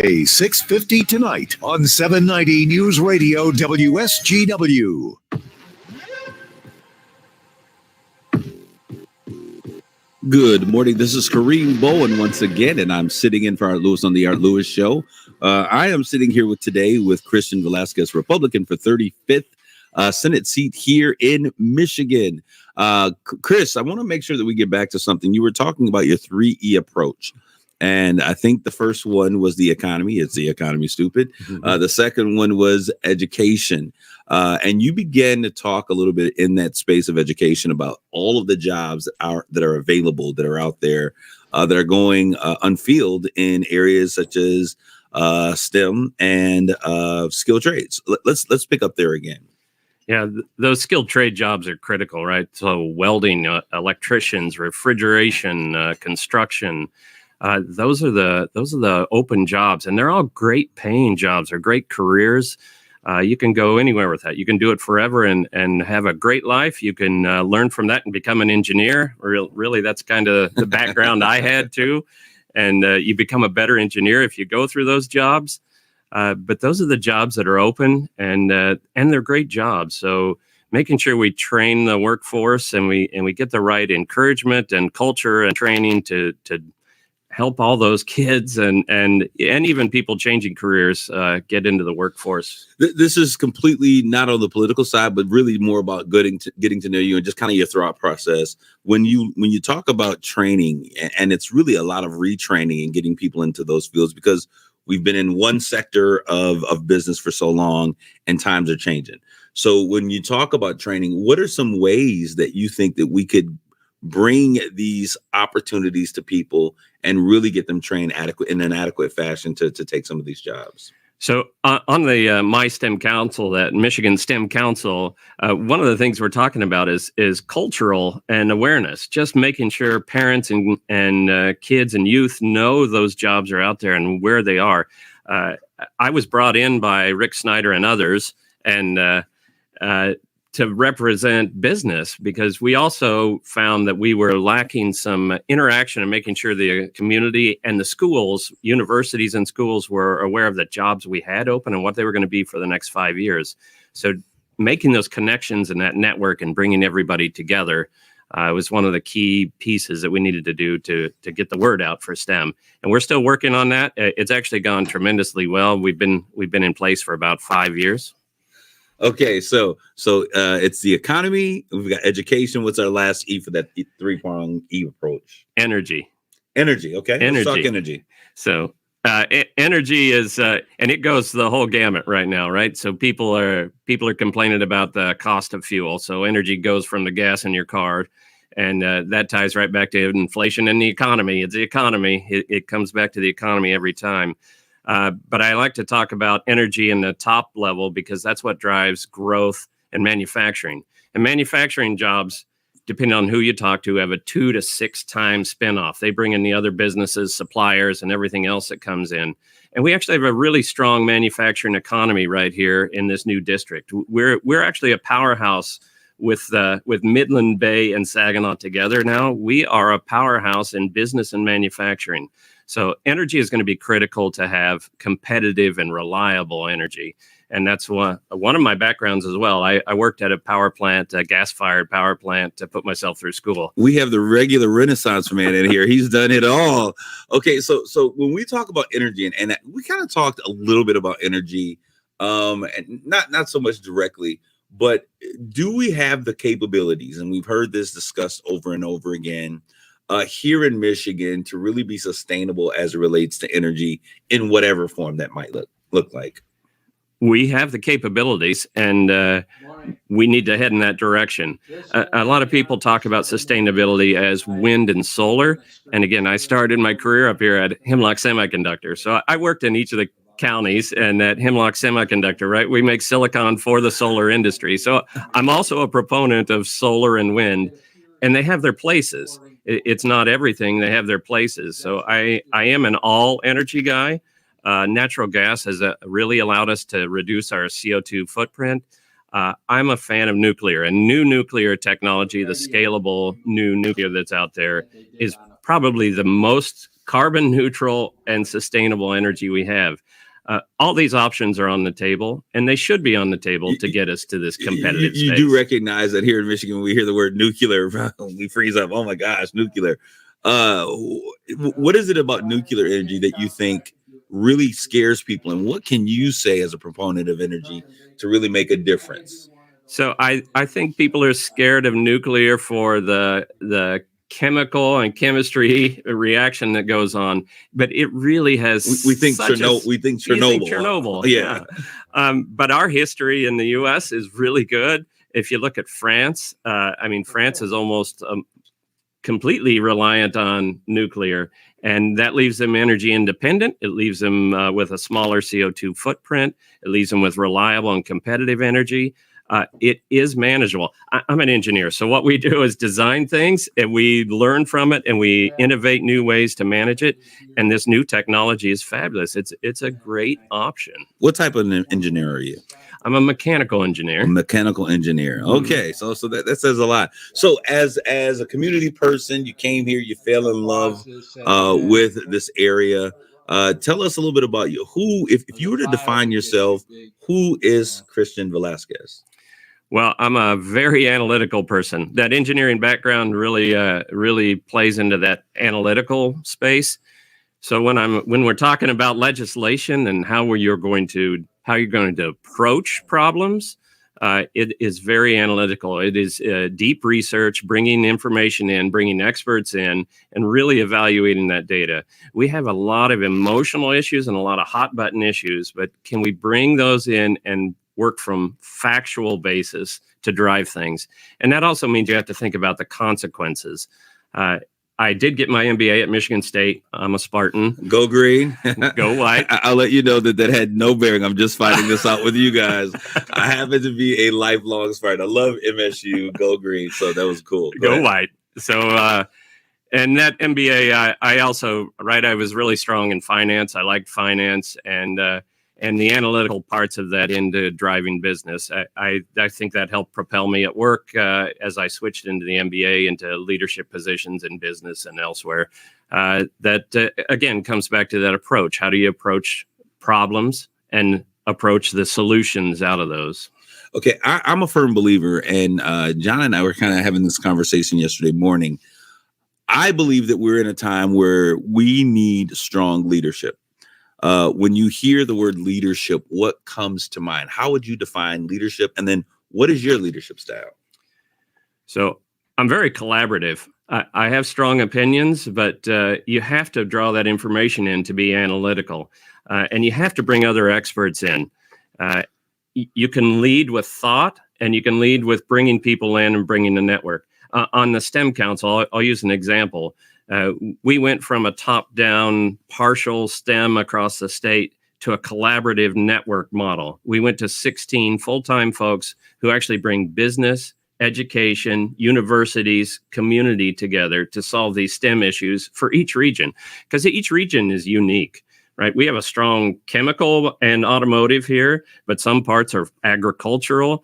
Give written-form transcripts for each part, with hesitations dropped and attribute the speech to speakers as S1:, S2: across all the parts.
S1: A 6:50 tonight on 790 News Radio WSGW.
S2: Good morning. This is Kareem Bowen once again, and I'm sitting in for Art Lewis on the Art Lewis Show. I am sitting here today with Christian Velasquez, Republican for 35th Senate seat here in Michigan. Chris, I want to make sure that we get back to something. You were talking about your 3E approach. And I think the first one was the economy. It's the economy, stupid. The second one was education. And you began to talk a little bit in that space of education about all of the jobs that are available, that are out there, that are going unfilled in areas such as STEM and skilled trades. Let's pick up there again.
S3: Yeah, those skilled trade jobs are critical, right? So welding, electricians, refrigeration, construction. Those are the open jobs, and they're all great paying jobs. They're great careers. You can go anywhere with that. You can do it forever and have a great life. You can learn from that and become an engineer. Really, that's kind of the background I had too. And you become a better engineer if you go through those jobs. But those are the jobs that are open, and they're great jobs. So making sure we train the workforce and we get the right encouragement and culture and training to help all those kids and even people changing careers get into the workforce.
S2: This is completely not on the political side, but really more about getting to know you and just kind of your thought process. When you talk about training, and it's really a lot of retraining and getting people into those fields, because we've been in one sector of business for so long and times are changing. So when you talk about training, what are some ways that you think that we could bring these opportunities to people and really get them trained in an adequate fashion to take some of these jobs?
S3: So on the My STEM Council, that Michigan STEM Council, one of the things we're talking about is cultural and awareness, just making sure parents and kids and youth know those jobs are out there and where they are. I was brought in by Rick Snyder and others and to represent business, because we also found that we were lacking some interaction and making sure the community and the schools, universities and schools were aware of the jobs we had open and what they were going to be for the next 5 years. So making those connections and that network and bringing everybody together was one of the key pieces that we needed to do to get the word out for STEM. And we're still working on that. It's actually gone tremendously well. We've been in place for about 5 years.
S2: Okay, so it's the economy. We've got education. What's our last E for that three-pronged E approach?
S3: Energy.
S2: Okay. Let's talk energy.
S3: So energy is, and it goes the whole gamut right now, right? So people are complaining about the cost of fuel. So energy goes from the gas in your car, and that ties right back to inflation and the economy. It's the economy. It comes back to the economy every time. But I like to talk about energy in the top level because that's what drives growth and manufacturing. And manufacturing jobs, depending on who you talk to, have a 2 to 6 times spinoff. They bring in the other businesses, suppliers, and everything else that comes in. And we actually have a really strong manufacturing economy right here in this new district. We're actually a powerhouse with Midland Bay and Saginaw together now. We are a powerhouse in business and manufacturing. So energy is going to be critical to have competitive and reliable energy. And that's one of my backgrounds as well. I worked at a power plant, a gas-fired power plant, to put myself through school.
S2: We have the regular Renaissance man in here. He's done it all. Okay, so when we talk about energy, and we kind of talked a little bit about energy, and not so much directly, but do we have the capabilities? And we've heard this discussed over and over again here in Michigan to really be sustainable as it relates to energy in whatever form that might look like.
S3: We have the capabilities, and we need to head in that direction. A lot of people talk about sustainability as wind and solar. And again, I started my career up here at Hemlock Semiconductor. So I worked in each of the counties, and at Hemlock Semiconductor, right, we make silicon for the solar industry. So I'm also a proponent of solar and wind, and they have their places. It's not everything. They have their places. So I am an all energy guy. Natural gas has really allowed us to reduce our CO2 footprint. I'm a fan of nuclear, and new nuclear technology, the scalable new nuclear that's out there, is probably the most carbon neutral and sustainable energy we have. All these options are on the table, and they should be on the table to get us to this competitive
S2: You
S3: space.
S2: do recognize that here in Michigan, when we hear the word nuclear, we freeze up. Oh my gosh, nuclear. What is it about nuclear energy that you think really scares people? And what can you say as a proponent of energy to really make a difference?
S3: So I think people are scared of nuclear for the chemical and chemistry reaction that goes on, but it really has.
S2: We think Chernobyl. We think Chernobyl.
S3: Chernobyl,
S2: yeah.
S3: But our history in the U.S. is really good. If you look at France, France is almost completely reliant on nuclear, and that leaves them energy independent. It leaves them with a smaller CO2 footprint. It leaves them with reliable and competitive energy. It is manageable. I'm an engineer, so what we do is design things, and we learn from it, and we innovate new ways to manage it. And this new technology is fabulous. It's a great option.
S2: What type of engineer are you?
S3: I'm a mechanical engineer.
S2: A mechanical engineer. Okay, so that says a lot. So as a community person, you came here, you fell in love with this area. Tell us a little bit about you. Who, if you were to define yourself, who is Christian Velasquez?
S3: Well, I'm a very analytical person. That engineering background really plays into that analytical space. So when we're talking about legislation and how you're going to approach problems, it is very analytical. It is deep research, bringing information in, bringing experts in, and really evaluating that data. We have a lot of emotional issues and a lot of hot button issues, but can we bring those in and work from factual basis to drive things? And that also means you have to think about the consequences. I did get my MBA at Michigan State. I'm a Spartan.
S2: Go green.
S3: Go white.
S2: I'll let you know that had no bearing. I'm just finding this out with you guys. I happen to be a lifelong Spartan. I love MSU. Go green. So that was cool.
S3: Go white. So, and that MBA, I was really strong in finance. I liked finance and the analytical parts of that into driving business. I think that helped propel me at work as I switched into the MBA into leadership positions in business and elsewhere. That again comes back to that approach. How do you approach problems and approach the solutions out of those?
S2: Okay, I'm a firm believer, and John and I were kind of having this conversation yesterday morning. I believe that we're in a time where we need strong leadership. When you hear the word leadership, what comes to mind? How would you define leadership? And then what is your leadership style?
S3: So I'm very collaborative. I have strong opinions, but you have to draw that information in to be analytical. And you have to bring other experts in. You can lead with thought, and you can lead with bringing people in and bringing the network. On the STEM Council, I'll use an example. We went from a top-down partial STEM across the state to a collaborative network model. We went to 16 full-time folks who actually bring business, education, universities, community together to solve these STEM issues for each region, because each region is unique, right? We have a strong chemical and automotive here, but some parts are agricultural.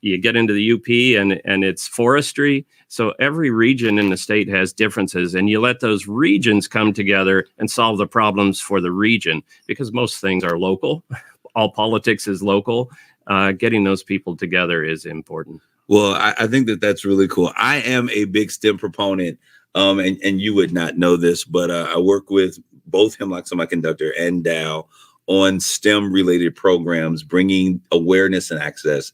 S3: You get into the UP and it's forestry. So every region in the state has differences, and you let those regions come together and solve the problems for the region, because most things are local. All politics is local. Getting those people together is important.
S2: Well, I think that's really cool. I am a big STEM proponent, and you would not know this, but I work with both Hemlock Semiconductor and Dow on STEM-related programs, bringing awareness and access.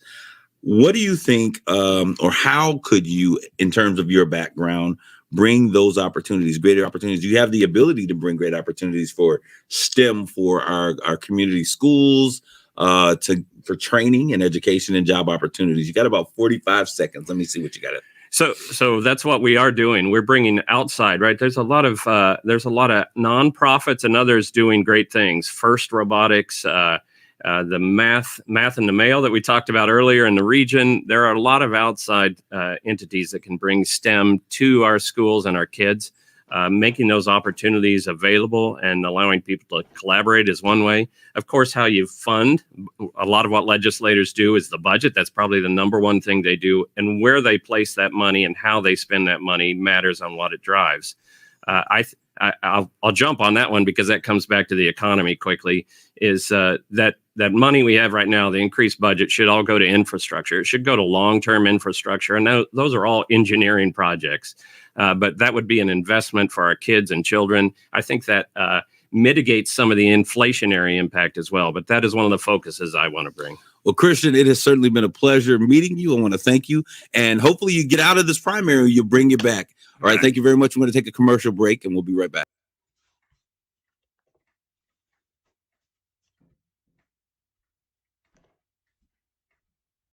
S2: What do you think, or how could you, in terms of your background, bring those opportunities, greater opportunities? You have the ability to bring great opportunities for STEM for our community schools, for training and education and job opportunities. You got about 45 seconds. Let me see what you got.
S3: So that's what we are doing. We're bringing outside, right? There's a lot of nonprofits and others doing great things. First Robotics, the math in the mail that we talked about earlier in the region. There are a lot of outside entities that can bring STEM to our schools and our kids. Making those opportunities available and allowing people to collaborate is one way. Of course, how you fund, a lot of what legislators do is the budget. That's probably the number one thing they do. And where they place that money and how they spend that money matters on what it drives. I'll jump on that one because that comes back to the economy quickly. Is that money we have right now, the increased budget, should all go to infrastructure. It should go to long-term infrastructure, and those are all engineering projects. But that would be an investment for our kids and children. I think that mitigates some of the inflationary impact as well. But that is one of the focuses I want to bring.
S2: Well, Christian, it has certainly been a pleasure meeting you. I want to thank you. And hopefully you get out of this primary and you'll bring it back. All right. Thank you very much. We're going to take a commercial break and we'll be right back.